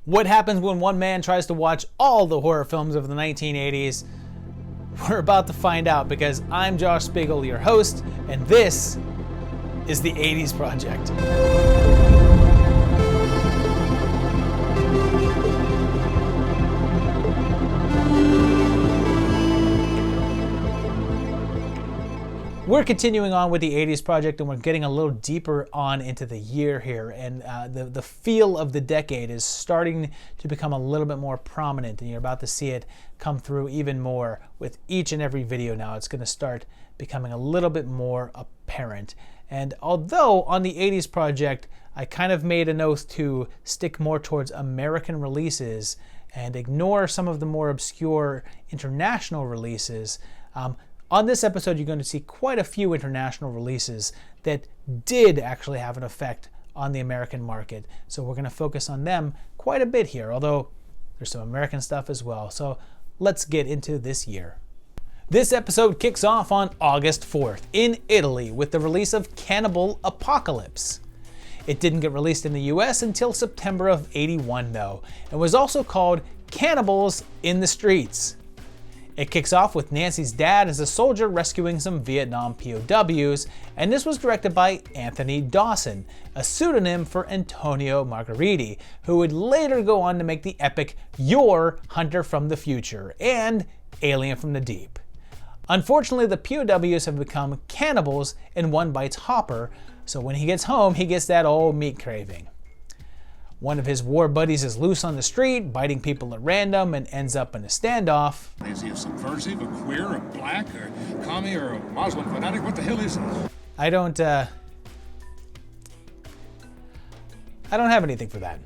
What happens when one man tries to watch all the horror films of the 1980s? We're about to find out, because I'm Josh Spiegel, your host, and this is the 80s Project. We're continuing on with the 80s Project, and we're getting a little deeper on into the year here, and the feel of the decade is starting to become a little bit more prominent, and you're about to see it come through even more with each and every video now. It's going to start becoming a little bit more apparent. And although on the 80s Project, I kind of made an oath to stick more towards American releases and ignore some of the more obscure international releases, on this episode, you're going to see quite a few international releases that did actually have an effect on the American market. So we're going to focus on them quite a bit here, although there's some American stuff as well. So let's get into this year. This episode kicks off on August 4th in Italy with the release of Cannibal Apocalypse. It didn't get released in the US until September of '81 though, and was also called Cannibals in the Streets. It kicks off with Nancy's dad as a soldier rescuing some Vietnam POWs, and this was directed by Anthony Dawson, a pseudonym for Antonio Margheriti, who would later go on to make the epic Your Hunter from the Future and Alien from the Deep. Unfortunately, the POWs have become cannibals in One Bites Hopper, so when he gets home, he gets that old meat craving. One of his war buddies is loose on the street, biting people at random, and ends up in a standoff. Is he a subversive, a queer, a black, or commie, or a Muslim fanatic? What the hell is he? I don't have anything for that.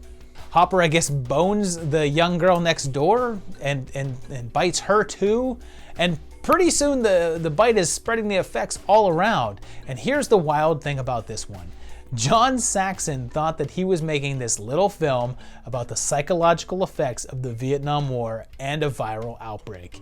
Hopper, I guess, bones the young girl next door and bites her too. And pretty soon the bite is spreading the effects all around. And here's the wild thing about this one. John Saxon thought that he was making this little film about the psychological effects of the Vietnam War and a viral outbreak.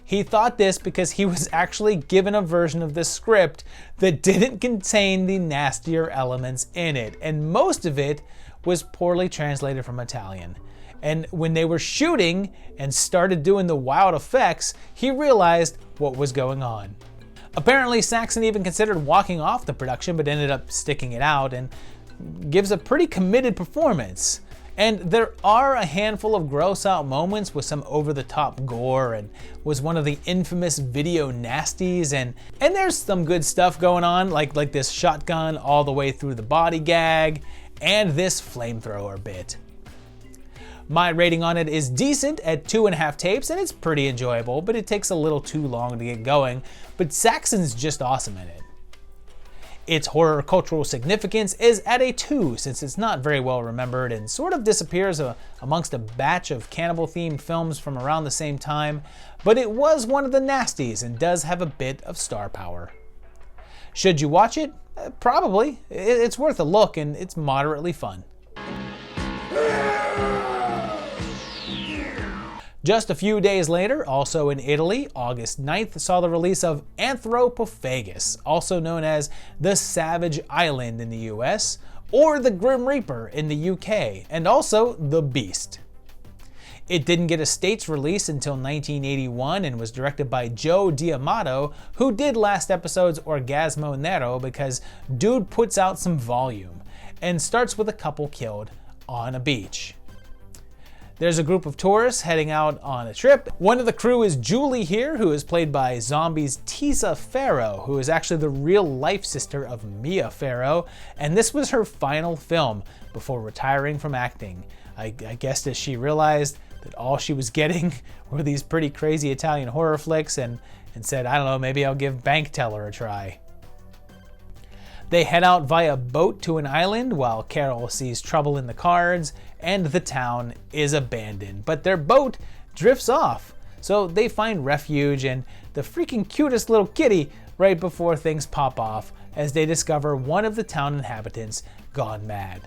He thought this because he was actually given a version of the script that didn't contain the nastier elements in it, and most of it was poorly translated from Italian. And when they were shooting and started doing the wild effects, he realized what was going on. Apparently, Saxon even considered walking off the production, but ended up sticking it out and gives a pretty committed performance. And there are a handful of gross out moments with some over-the-top gore, and was one of the infamous video nasties, and there's some good stuff going on, like this shotgun all the way through the body gag, and this flamethrower bit. My rating on it is decent at 2.5 tapes, and it's pretty enjoyable, but it takes a little too long to get going, but Saxon's just awesome in it. Its horror cultural significance is at a 2, since it's not very well remembered and sort of disappears amongst a batch of cannibal-themed films from around the same time, but it was one of the nasties and does have a bit of star power. Should you watch it? Probably. It's worth a look, and it's moderately fun. Just a few days later, also in Italy, August 9th saw the release of Anthropophagus, also known as The Savage Island in the US, or The Grim Reaper in the UK, and also The Beast. It didn't get a States release until 1981 and was directed by Joe D'Amato, who did last episode's Orgasmo Nero because dude puts out some volume, and starts with a couple killed on a beach. There's a group of tourists heading out on a trip. One of the crew is Julie here, who is played by Zombie's Tisa Farrow, who is actually the real-life sister of Mia Farrow, and this was her final film before retiring from acting. I guess as she realized that all she was getting were these pretty crazy Italian horror flicks and said, I don't know, maybe I'll give Bank Teller a try. They head out via boat to an island while Carol sees trouble in the cards and the town is abandoned, but their boat drifts off. So they find refuge and the freaking cutest little kitty right before things pop off as they discover one of the town inhabitants gone mad.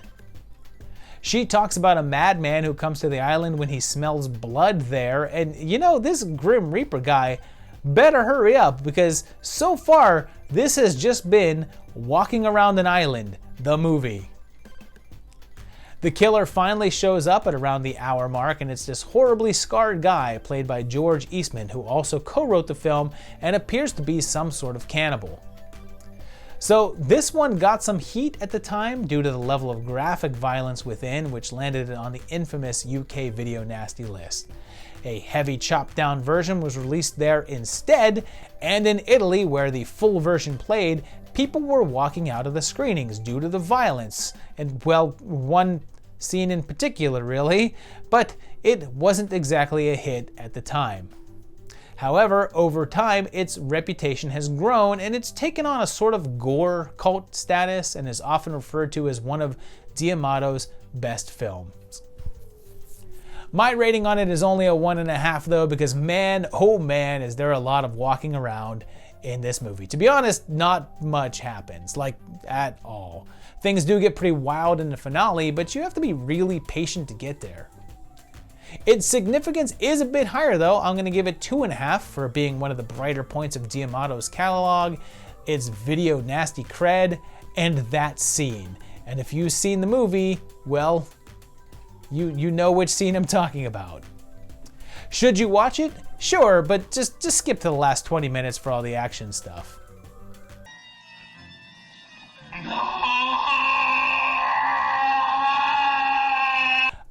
She talks about a madman who comes to the island when he smells blood there, and you know, this Grim Reaper guy better hurry up because so far this has just been Walking Around an Island, the movie. The killer finally shows up at around the hour mark, and it's this horribly scarred guy played by George Eastman, who also co-wrote the film and appears to be some sort of cannibal. So this one got some heat at the time due to the level of graphic violence within, which landed it on the infamous UK Video Nasty list. A heavy chopped down version was released there instead, and in Italy, where the full version played, people were walking out of the screenings due to the violence, and well, one scene in particular really, but it wasn't exactly a hit at the time. However, over time, its reputation has grown and it's taken on a sort of gore cult status and is often referred to as one of D'Amato's best films. My rating on it is only a 1.5 though, because man, oh man, is there a lot of walking around in this movie. To be honest, not much happens, like at all. Things do get pretty wild in the finale, but you have to be really patient to get there. Its significance is a bit higher though. I'm going to give it 2.5 for being one of the brighter points of D'Amato's catalog, its video nasty cred, and that scene. And if you've seen the movie, well, you know which scene I'm talking about. Should you watch it? Sure, but just skip to the last 20 minutes for all the action stuff.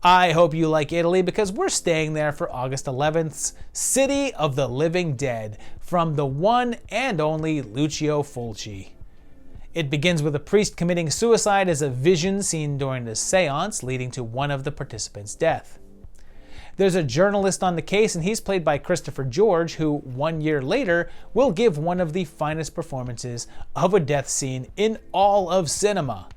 I hope you like Italy, because we're staying there for August 11th's City of the Living Dead from the one and only Lucio Fulci. It begins with a priest committing suicide as a vision seen during the seance, leading to one of the participants' death. There's a journalist on the case, and he's played by Christopher George, who 1 year later will give one of the finest performances of a death scene in all of cinema.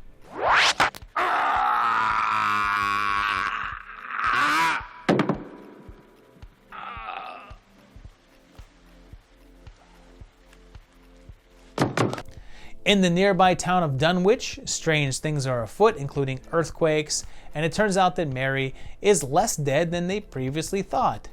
In the nearby town of Dunwich, strange things are afoot, including earthquakes, and it turns out that Mary is less dead than they previously thought.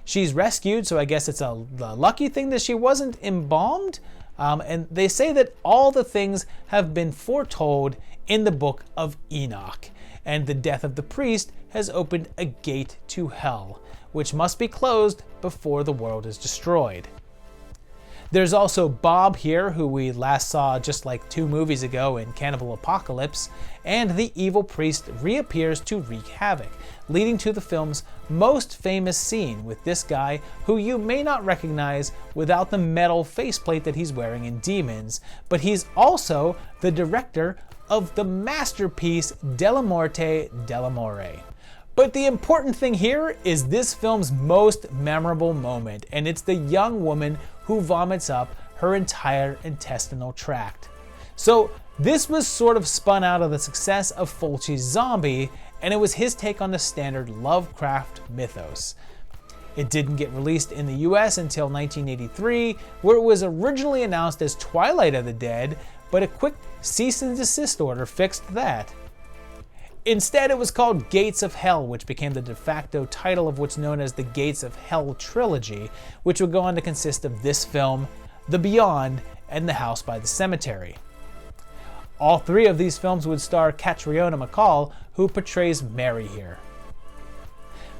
She's rescued, so I guess it's a lucky thing that she wasn't embalmed, and they say that all the things have been foretold in the book of Enoch, and the death of the priest has opened a gate to hell, which must be closed before the world is destroyed. There's also Bob here, who we last saw just like 2 movies ago in Cannibal Apocalypse, and the evil priest reappears to wreak havoc, leading to the film's most famous scene with this guy who you may not recognize without the metal faceplate that he's wearing in Demons, but he's also the director of the masterpiece Della Morte Dell'Amore. But the important thing here is this film's most memorable moment, and it's the young woman who vomits up her entire intestinal tract. So this was sort of spun out of the success of Fulci's Zombie, and it was his take on the standard Lovecraft mythos. It didn't get released in the US until 1983, where it was originally announced as Twilight of the Dead, but a quick cease and desist order fixed that. Instead, it was called Gates of Hell, which became the de facto title of what's known as the Gates of Hell trilogy, which would go on to consist of this film, The Beyond, and The House by the Cemetery. All 3 of these films would star Catriona MacColl, who portrays Mary here.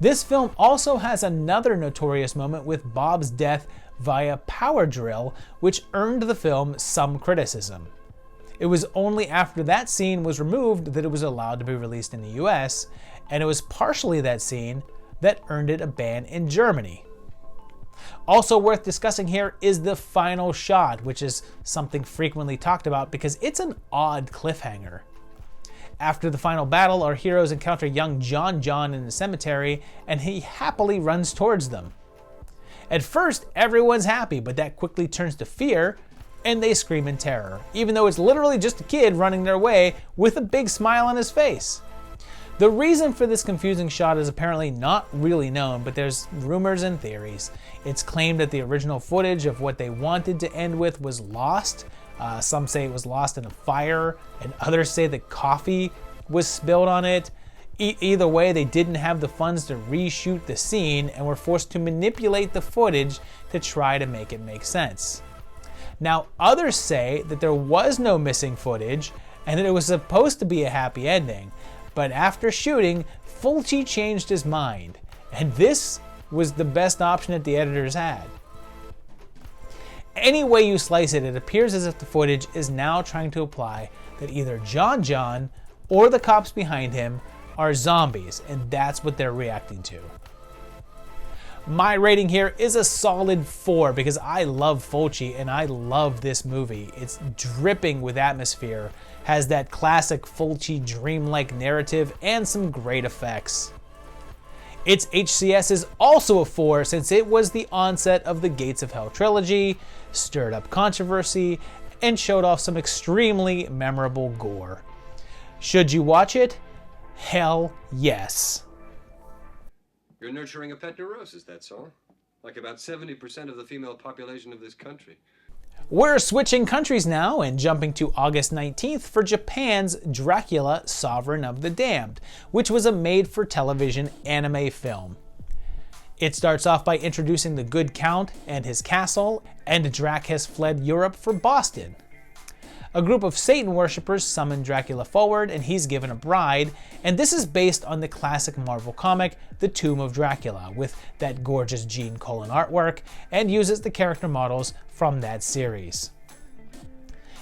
This film also has another notorious moment with Bob's death via power drill, which earned the film some criticism. It was only after that scene was removed that it was allowed to be released in the US, and it was partially that scene that earned it a ban in Germany. Also worth discussing here is the final shot, which is something frequently talked about because it's an odd cliffhanger. After the final battle, our heroes encounter young John in the cemetery, and he happily runs towards them. At first, everyone's happy, but that quickly turns to fear, and they scream in terror, even though it's literally just a kid running their way with a big smile on his face. The reason for this confusing shot is apparently not really known, but there's rumors and theories. It's claimed that the original footage of what they wanted to end with was lost. Some say it was lost in a fire, and others say that coffee was spilled on it. Either way, they didn't have the funds to reshoot the scene and were forced to manipulate the footage to try to make it make sense. Now, others say that there was no missing footage, and it was supposed to be a happy ending. But after shooting, Fulci changed his mind, and this was the best option that the editors had. Any way you slice it, it appears as if the footage is now trying to imply that either John or the cops behind him are zombies, and that's what they're reacting to. My rating here is a solid 4 because I love Fulci and I love this movie. It's dripping with atmosphere, has that classic Fulci dreamlike narrative, and some great effects. Its HCS is also a 4 since it was the onset of the Gates of Hell trilogy, stirred up controversy, and showed off some extremely memorable gore. Should you watch it? Hell yes. You're nurturing a pet neurosis, that's all. Like about 70% of the female population of this country. We're switching countries now and jumping to August 19th for Japan's Dracula, Sovereign of the Damned, which was a made-for-television anime film. It starts off by introducing the Good Count and his castle, and Drac has fled Europe for Boston. A group of Satan worshippers summon Dracula forward, and he's given a bride, and this is based on the classic Marvel comic, The Tomb of Dracula, with that gorgeous Gene Colan artwork, and uses the character models from that series.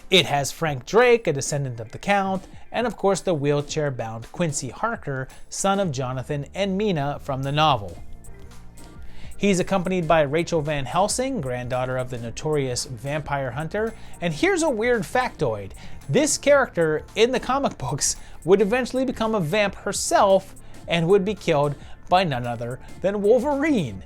It has Frank Drake, a descendant of the Count, and of course the wheelchair-bound Quincy Harker, son of Jonathan and Mina from the novel. He's accompanied by Rachel Van Helsing, granddaughter of the notorious vampire hunter, and here's a weird factoid. This character in the comic books would eventually become a vamp herself and would be killed by none other than Wolverine.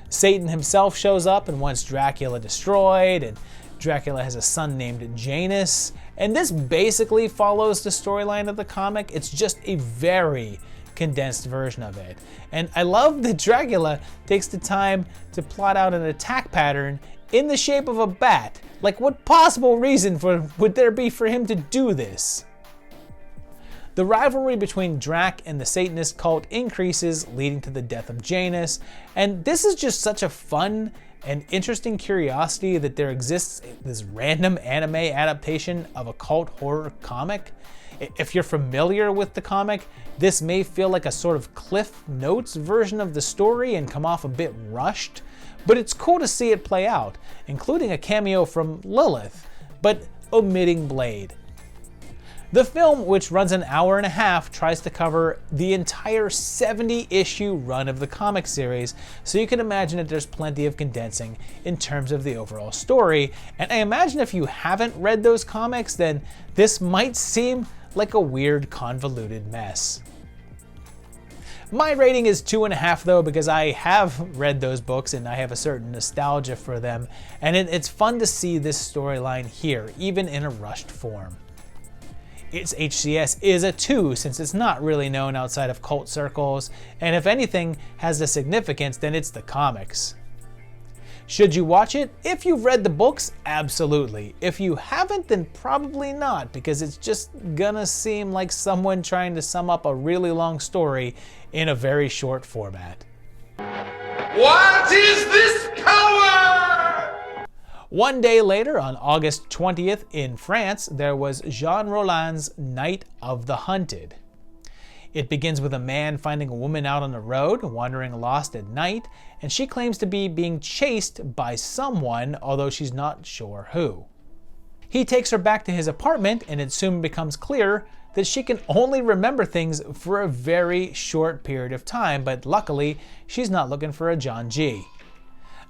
Satan himself shows up and wants Dracula destroyed, and Dracula has a son named Janus, and this basically follows the storyline of the comic. It's just a very condensed version of it. And I love that Dracula takes the time to plot out an attack pattern in the shape of a bat. Like, what possible reason would there be for him to do this? The rivalry between Drac and the Satanist cult increases, leading to the death of Janus, and this is just such a fun and interesting curiosity that there exists this random anime adaptation of a cult horror comic. If you're familiar with the comic, this may feel like a sort of Cliff Notes version of the story and come off a bit rushed, but it's cool to see it play out, including a cameo from Lilith, but omitting Blade. The film, which runs an hour and a half, tries to cover the entire 70-issue run of the comic series, so you can imagine that there's plenty of condensing in terms of the overall story, and I imagine if you haven't read those comics, then this might seem like a weird, convoluted mess. My rating is 2.5 though, because I have read those books and I have a certain nostalgia for them, and it's fun to see this storyline here, even in a rushed form. Its HCS is a 2 since it's not really known outside of cult circles, and if anything has a significance, then it's the comics. Should you watch it? If you've read the books, absolutely. If you haven't, then probably not, because it's just gonna seem like someone trying to sum up a really long story in a very short format. What is this power? One day later, on August 20th in France, there was Jean Rollins' Night of the Hunted. It begins with a man finding a woman out on the road, wandering lost at night, and she claims to be being chased by someone, although she's not sure who. He takes her back to his apartment, and it soon becomes clear that she can only remember things for a very short period of time, but luckily, she's not looking for a John G.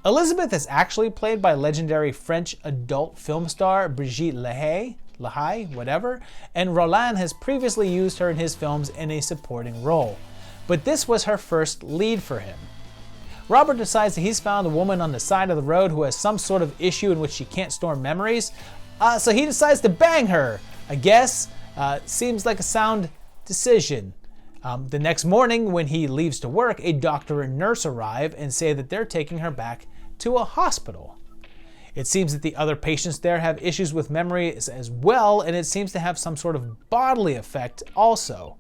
Elizabeth is actually played by legendary French adult film star Brigitte Lahaye, whatever, and Roland has previously used her in his films in a supporting role, but this was her first lead for him. Robert decides that he's found a woman on the side of the road who has some sort of issue in which she can't store memories, so he decides to bang her, I guess. Seems like a sound decision. The next morning, when he leaves to work, a doctor and nurse arrive and say that they're taking her back to a hospital. It seems that the other patients there have issues with memory as well, and it seems to have some sort of bodily effect also.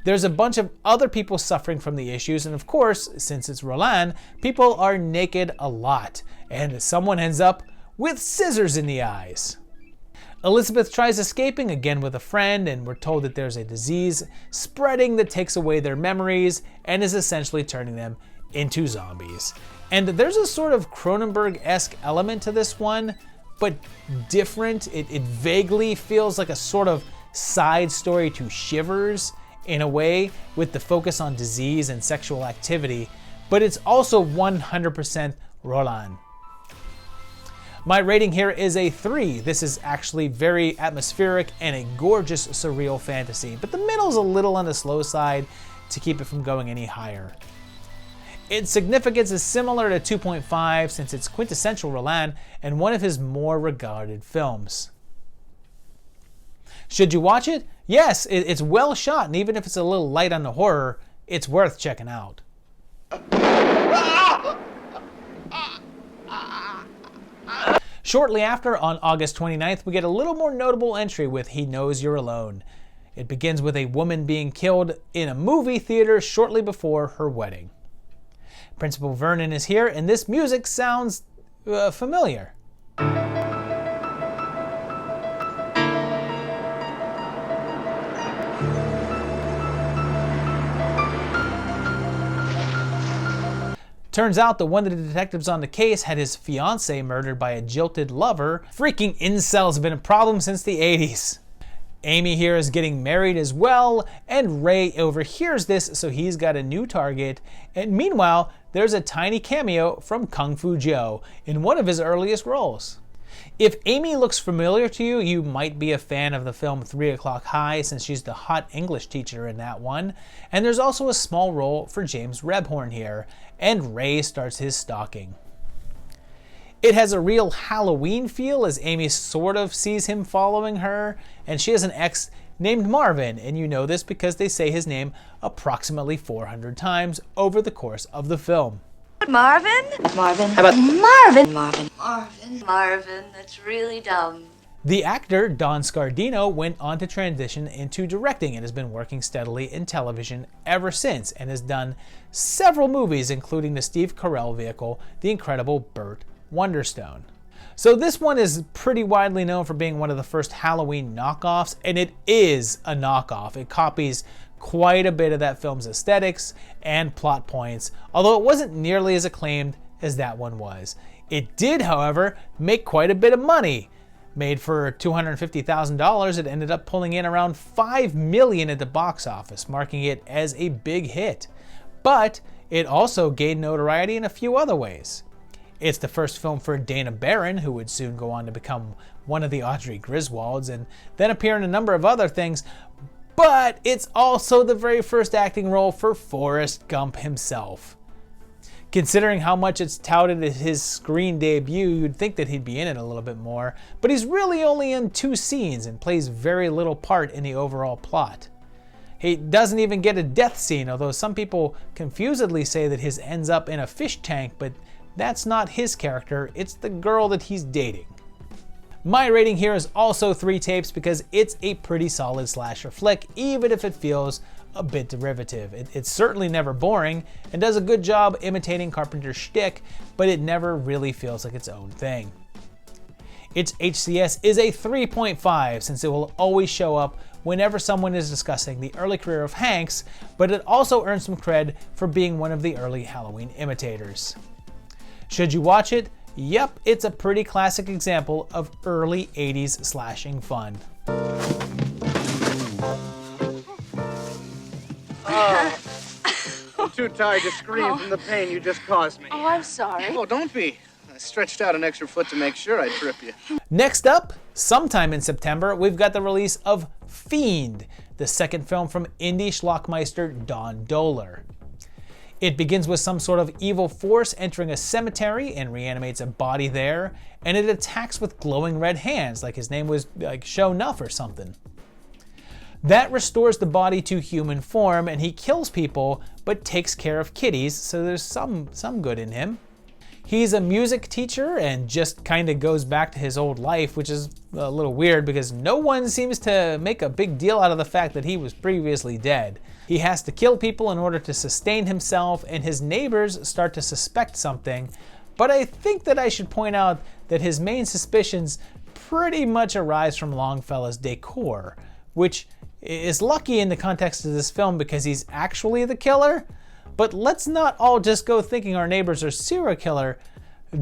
There's a bunch of other people suffering from the issues, and of course, since it's Roland, people are naked a lot, and someone ends up with scissors in the eyes. Elizabeth tries escaping again with a friend, and we're told that there's a disease spreading that takes away their memories and is essentially turning them into zombies. And there's a sort of Cronenberg-esque element to this one, but different. It vaguely feels like a sort of side story to Shivers in a way, with the focus on disease and sexual activity, but it's also 100% Roland. My rating here is a 3. This is actually very atmospheric and a gorgeous surreal fantasy, but the middle's a little on the slow side to keep it from going any higher. Its significance is similar to 2.5 since it's quintessential Roland and one of his more regarded films. Should you watch it? Yes, it's well shot, and even if it's a little light on the horror, it's worth checking out. Shortly after, on August 29th, we get a little more notable entry with He Knows You're Alone. It begins with a woman being killed in a movie theater shortly before her wedding. Principal Vernon is here, and this music sounds familiar. Turns out that one of the detectives on the case had his fiancée murdered by a jilted lover. Freaking incels have been a problem since the 80s. Amy here is getting married as well, and Ray overhears this, so he's got a new target. And meanwhile, there's a tiny cameo from Kung Fu Joe in one of his earliest roles. If Amy looks familiar to you, you might be a fan of the film 3 O'Clock High, since she's the hot English teacher in that one. And there's also a small role for James Rebhorn here, and Ray starts his stalking. It has a real Halloween feel, as Amy sort of sees him following her, and she has an ex named Marvin, and you know this because they say his name approximately 400 times over the course of the film. Marvin? Marvin. How about Marvin? Marvin. Marvin. Marvin. That's really dumb. The actor, Don Scardino, went on to transition into directing and has been working steadily in television ever since, and has done several movies, including the Steve Carell vehicle, The Incredible Burt Wonderstone. So this one is pretty widely known for being one of the first Halloween knockoffs, and it is a knockoff. It copies quite a bit of that film's aesthetics and plot points, although it wasn't nearly as acclaimed as that one was. It did, however, make quite a bit of money. Made for $250,000, it ended up pulling in around $5 million at the box office, marking it as a big hit. But it also gained notoriety in a few other ways. It's the first film for Dana Barron, who would soon go on to become one of the Audrey Griswolds and then appear in a number of other things. But it's also the very first acting role for Forrest Gump himself. Considering how much it's touted as his screen debut, you'd think that he'd be in it a little bit more, but he's really only in 2 scenes and plays very little part in the overall plot. He doesn't even get a death scene, although some people confusedly say that his ends up in a fish tank, but that's not his character, it's the girl that he's dating. My rating here is also 3 tapes because it's a pretty solid slasher flick, even if it feels a bit derivative. It's certainly never boring and does a good job imitating Carpenter's shtick, but it never really feels like its own thing. Its HCS is a 3.5 since it will always show up whenever someone is discussing the early career of Hanks, but it also earns some cred for being one of the early Halloween imitators. Should you watch it? Yep, it's a pretty classic example of early 80s slashing fun. I'm too tired to scream from the pain you just caused me. Oh, I'm sorry. Oh, don't be. I stretched out an extra foot to make sure I'd trip you. Next up, sometime in September, we've got the release of Fiend, the second film from indie schlockmeister Don Dohler. It begins with some sort of evil force entering a cemetery and reanimates a body there, and it attacks with glowing red hands, like his name was like Show Nuff or something. That restores the body to human form, and he kills people, but takes care of kitties, so there's some good in him. He's a music teacher and just kind of goes back to his old life, which is a little weird because no one seems to make a big deal out of the fact that he was previously dead. He has to kill people in order to sustain himself, and his neighbors start to suspect something, but I think that I should point out that his main suspicions pretty much arise from Longfellow's decor, which is lucky in the context of this film because he's actually the killer. But let's not all just go thinking our neighbors are serial killer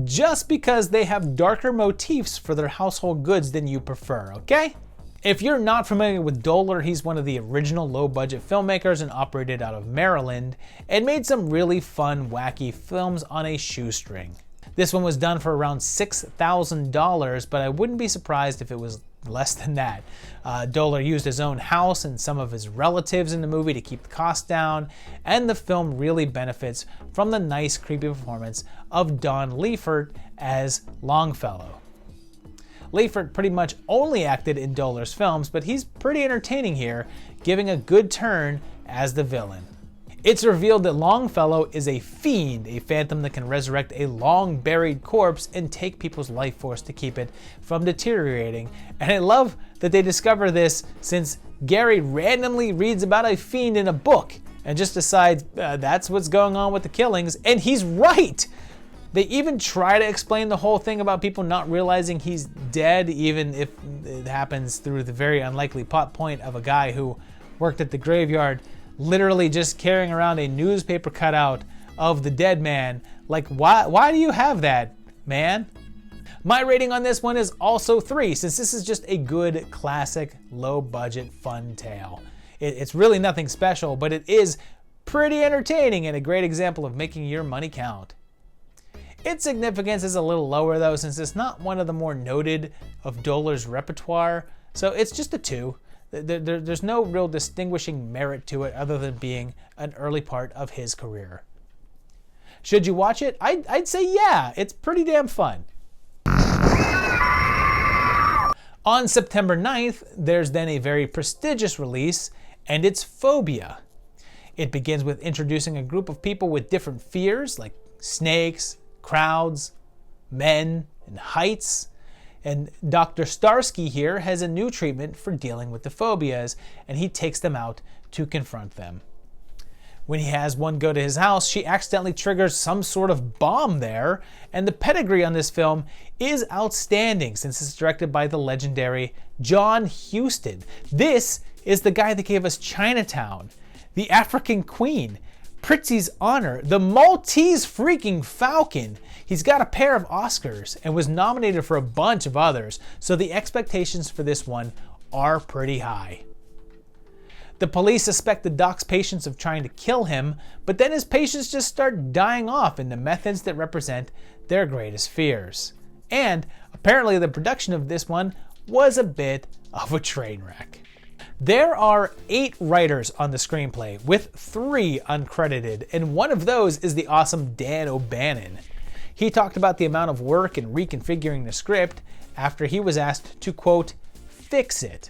just because they have darker motifs for their household goods than you prefer, okay? If you're not familiar with Doller, he's one of the original low-budget filmmakers and operated out of Maryland and made some really fun, wacky films on a shoestring. This one was done for around $6,000, but I wouldn't be surprised if it was less than that. Doller used his own house and some of his relatives in the movie to keep the cost down, and the film really benefits from the nice, creepy performance of Don Leifert as Longfellow. Leifert pretty much only acted in Doller's films, but he's pretty entertaining here, giving a good turn as the villain. It's revealed that Longfellow is a fiend, a phantom that can resurrect a long-buried corpse and take people's life force to keep it from deteriorating. And I love that they discover this since Gary randomly reads about a fiend in a book and just decides that's what's going on with the killings, and he's right! They even try to explain the whole thing about people not realizing he's dead, even if it happens through the very unlikely plot point of a guy who worked at the graveyard literally just carrying around a newspaper cutout of the dead man. Like, why do you have that, man? My rating on this one is also 3, since this is just a good, classic, low-budget, fun tale. It's really nothing special, but it is pretty entertaining and a great example of making your money count. Its significance is a little lower though, since it's not one of the more noted of Doller's repertoire, so it's just a 2. There's no real distinguishing merit to it other than being an early part of his career. Should you watch it? I'd say yeah, it's pretty damn fun. On September 9th, there's then a very prestigious release, and it's Phobia. It begins with introducing a group of people with different fears, like snakes, crowds, men, and heights. And Dr. Starsky here has a new treatment for dealing with the phobias, and he takes them out to confront them. When he has one go to his house, she accidentally triggers some sort of bomb there, and the pedigree on this film is outstanding since it's directed by the legendary John Huston. This is the guy that gave us Chinatown, The African Queen, Prizzi's Honor, The Maltese freaking Falcon. He's got a pair of Oscars and was nominated for a bunch of others, so the expectations for this one are pretty high. The police suspect the doc's patients of trying to kill him, but then his patients just start dying off in the methods that represent their greatest fears. And apparently the production of this one was a bit of a train wreck. There are 8 writers on the screenplay, with 3 uncredited, and one of those is the awesome Dan O'Bannon. He talked about the amount of work in reconfiguring the script after he was asked to, quote, fix it.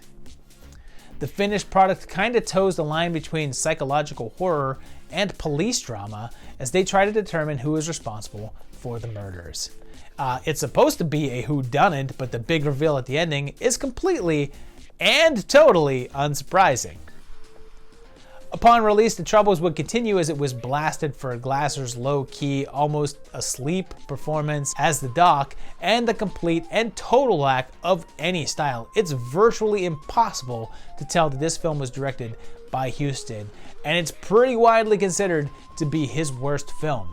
The finished product kinda toes the line between psychological horror and police drama as they try to determine who is responsible for the murders. It's supposed to be a whodunit, but the big reveal at the ending is completely and totally unsurprising. Upon release, the troubles would continue as it was blasted for Glasser's low-key, almost asleep performance as the Doc, and the complete and total lack of any style. It's virtually impossible to tell that this film was directed by Huston, and it's pretty widely considered to be his worst film.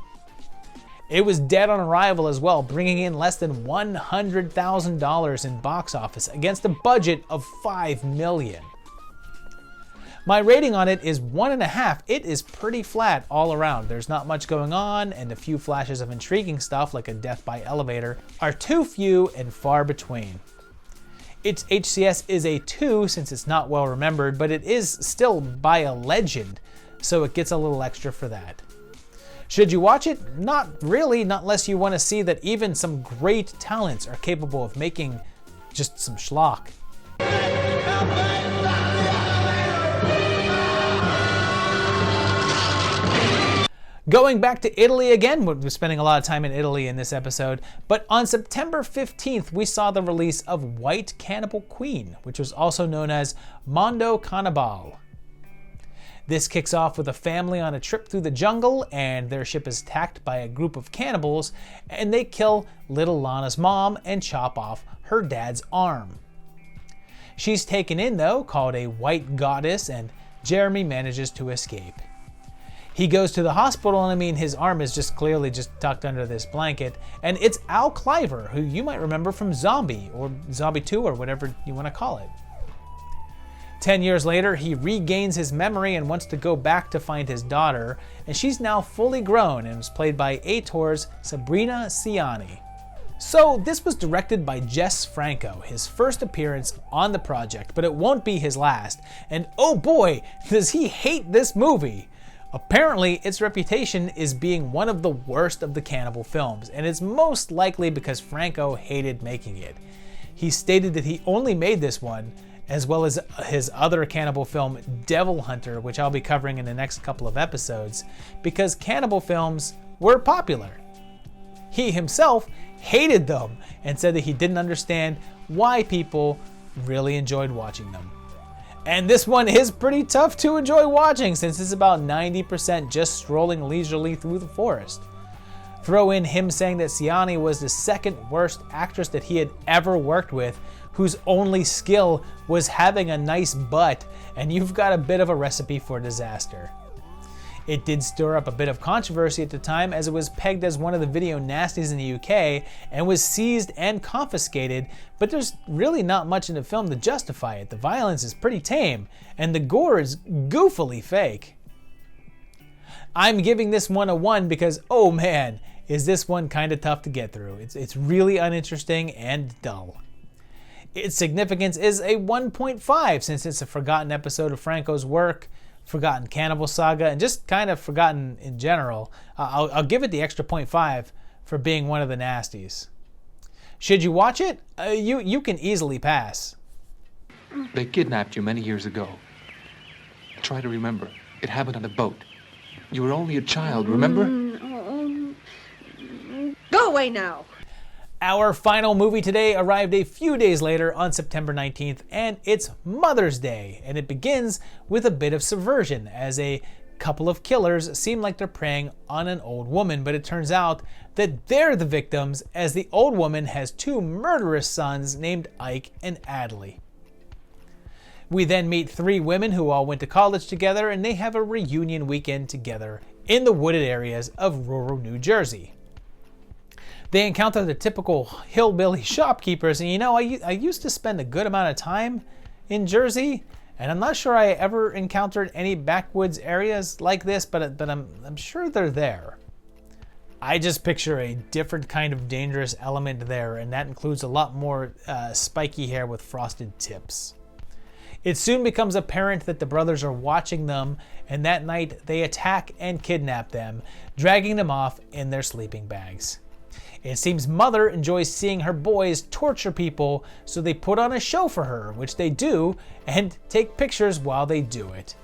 It was dead on arrival as well, bringing in less than $100,000 in box office against a budget of $5 million. My rating on it is 1.5. It is pretty flat all around. There's not much going on, and a few flashes of intriguing stuff like a death by elevator are too few and far between. Its HCS is a 2 since it's not well remembered, but it is still by a legend, so it gets a little extra for that. Should you watch it? Not really, not unless you want to see that even some great talents are capable of making just some schlock. Going back to Italy again, we're spending a lot of time in Italy in this episode, but on September 15th, we saw the release of White Cannibal Queen, which was also known as Mondo Cannibal. This kicks off with a family on a trip through the jungle, and their ship is attacked by a group of cannibals, and they kill little Lana's mom and chop off her dad's arm. She's taken in though, called a white goddess, and Jeremy manages to escape. He goes to the hospital, and I mean, his arm is just clearly just tucked under this blanket, and it's Al Cliver, who you might remember from Zombie, or Zombie 2, or whatever you want to call it. 10 years later, he regains his memory and wants to go back to find his daughter, and she's now fully grown and was played by Ator's Sabrina Ciani. So this was directed by Jess Franco, his first appearance on the project, but it won't be his last, and oh boy, does he hate this movie! Apparently, its reputation is being one of the worst of the cannibal films, and it's most likely because Franco hated making it. He stated that he only made this one, as well as his other cannibal film, Devil Hunter, which I'll be covering in the next couple of episodes, because cannibal films were popular. He himself hated them and said that he didn't understand why people really enjoyed watching them. And this one is pretty tough to enjoy watching since it's about 90% just strolling leisurely through the forest. Throw in him saying that Ciani was the second worst actress that he had ever worked with, whose only skill was having a nice butt, and you've got a bit of a recipe for disaster. It did stir up a bit of controversy at the time, as it was pegged as one of the video nasties in the UK and was seized and confiscated, but there's really not much in the film to justify it. The violence is pretty tame, and the gore is goofily fake. I'm giving this one a 1 because, oh man, is this one kinda tough to get through. It's really uninteresting and dull. Its significance is a 1.5 since it's a forgotten episode of Franco's work, forgotten cannibal saga, and just kind of forgotten in general. I'll give it the extra 0.5 for being one of the nasties. Should you watch it? You can easily pass. They kidnapped you many years ago. Try to remember. It happened on a boat. You were only a child, remember? Go away now! Our final movie today arrived a few days later on September 19th, and it's Mother's Day, and it begins with a bit of subversion as a couple of killers seem like they're preying on an old woman, but it turns out that they're the victims, as the old woman has two murderous sons named Ike and Adley. We then meet three women who all went to college together, and they have a reunion weekend together in the wooded areas of rural New Jersey. They encounter the typical hillbilly shopkeepers, and you know, I used to spend a good amount of time in Jersey, and I'm not sure I ever encountered any backwoods areas like this, but I'm sure they're there. I just picture a different kind of dangerous element there, and that includes a lot more spiky hair with frosted tips. It soon becomes apparent that the brothers are watching them, and that night they attack and kidnap them, dragging them off in their sleeping bags. It seems Mother enjoys seeing her boys torture people, so they put on a show for her, which they do, and take pictures while they do it.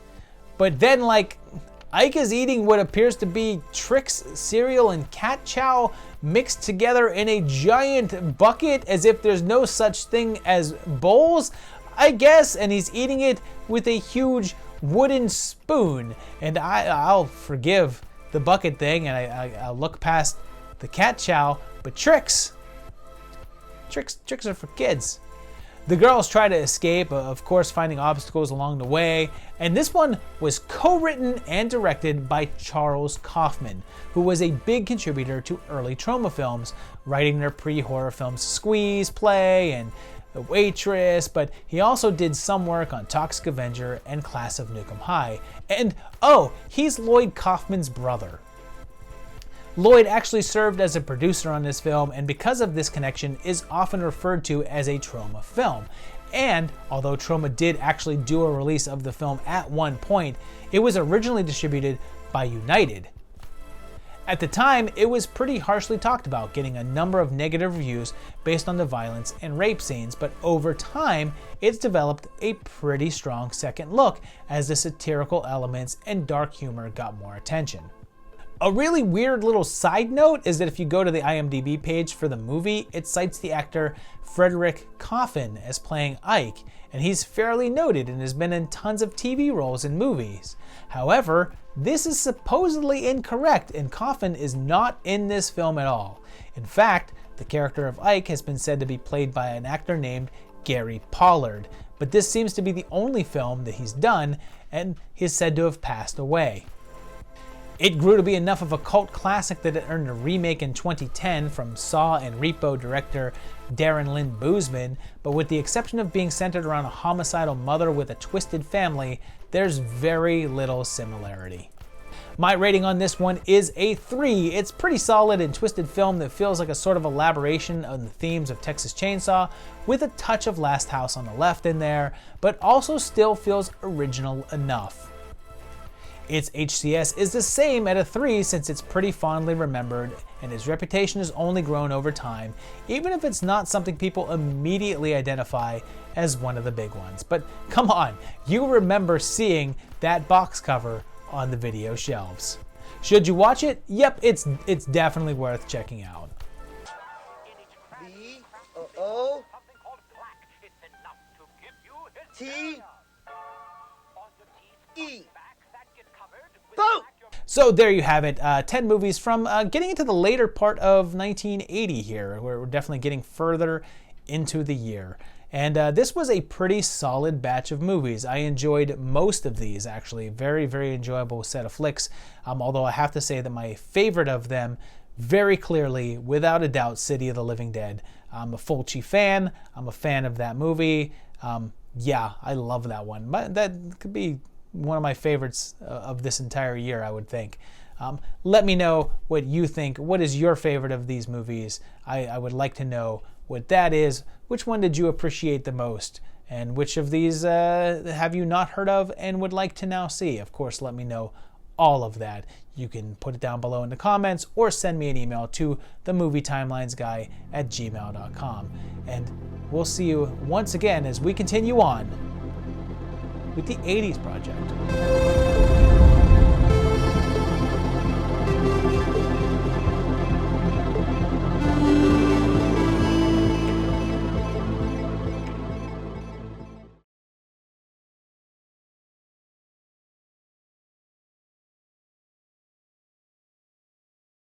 But then, Ike is eating what appears to be Trix cereal and cat chow mixed together in a giant bucket as if there's no such thing as bowls, I guess, and he's eating it with a huge wooden spoon. And I'll forgive the bucket thing, and I'll look past the cat chow, but tricks are for kids. The girls try to escape, of course finding obstacles along the way, and this one was co-written and directed by Charles Kaufman, who was a big contributor to early Troma films, writing their pre-horror films Squeeze, Play, and The Waitress, but he also did some work on Toxic Avenger and Class of Nukem High. And he's Lloyd Kaufman's brother. Lloyd actually served as a producer on this film, and because of this connection is often referred to as a Troma film. And although Troma did actually do a release of the film at one point, it was originally distributed by United. At the time, it was pretty harshly talked about, getting a number of negative reviews based on the violence and rape scenes, but over time, it's developed a pretty strong second look as the satirical elements and dark humor got more attention. A really weird little side note is that if you go to the IMDb page for the movie, it cites the actor Frederick Coffin as playing Ike, and he's fairly noted and has been in tons of TV roles and movies. However, this is supposedly incorrect, and Coffin is not in this film at all. In fact, the character of Ike has been said to be played by an actor named Gary Pollard, but this seems to be the only film that he's done, and he's said to have passed away. It grew to be enough of a cult classic that it earned a remake in 2010 from Saw and Repo director Darren Lynn Bousman, but with the exception of being centered around a homicidal mother with a twisted family, there's very little similarity. My rating on this one is a 3. It's pretty solid and twisted film that feels like a sort of elaboration on the themes of Texas Chainsaw, with a touch of Last House on the Left in there, but also still feels original enough. Its HCS is the same at a 3 since it's pretty fondly remembered, and its reputation has only grown over time, even if it's not something people immediately identify as one of the big ones. But come on, you remember seeing that box cover on the video shelves. Should you watch it? Yep, it's definitely worth checking out. B-O-O-T-E. So there you have it, 10 movies from getting into the later part of 1980 here, where we're definitely getting further into the year. And this was a pretty solid batch of movies. I enjoyed most of these, actually. Very, very enjoyable set of flicks, although I have to say that my favorite of them, very clearly, without a doubt, City of the Living Dead. I'm a Fulci fan. I'm a fan of that movie. Yeah, I love that one. But that could be one of my favorites of this entire year, I would think. Let me know what you think. What is your favorite of these movies? I would like to know what that is. Which one did you appreciate the most? And which of these have you not heard of and would like to now see? Of course, let me know all of that. You can put it down below in the comments or send me an email to themovietimelinesguy@gmail.com. And we'll see you once again as we continue on with the 80s Project.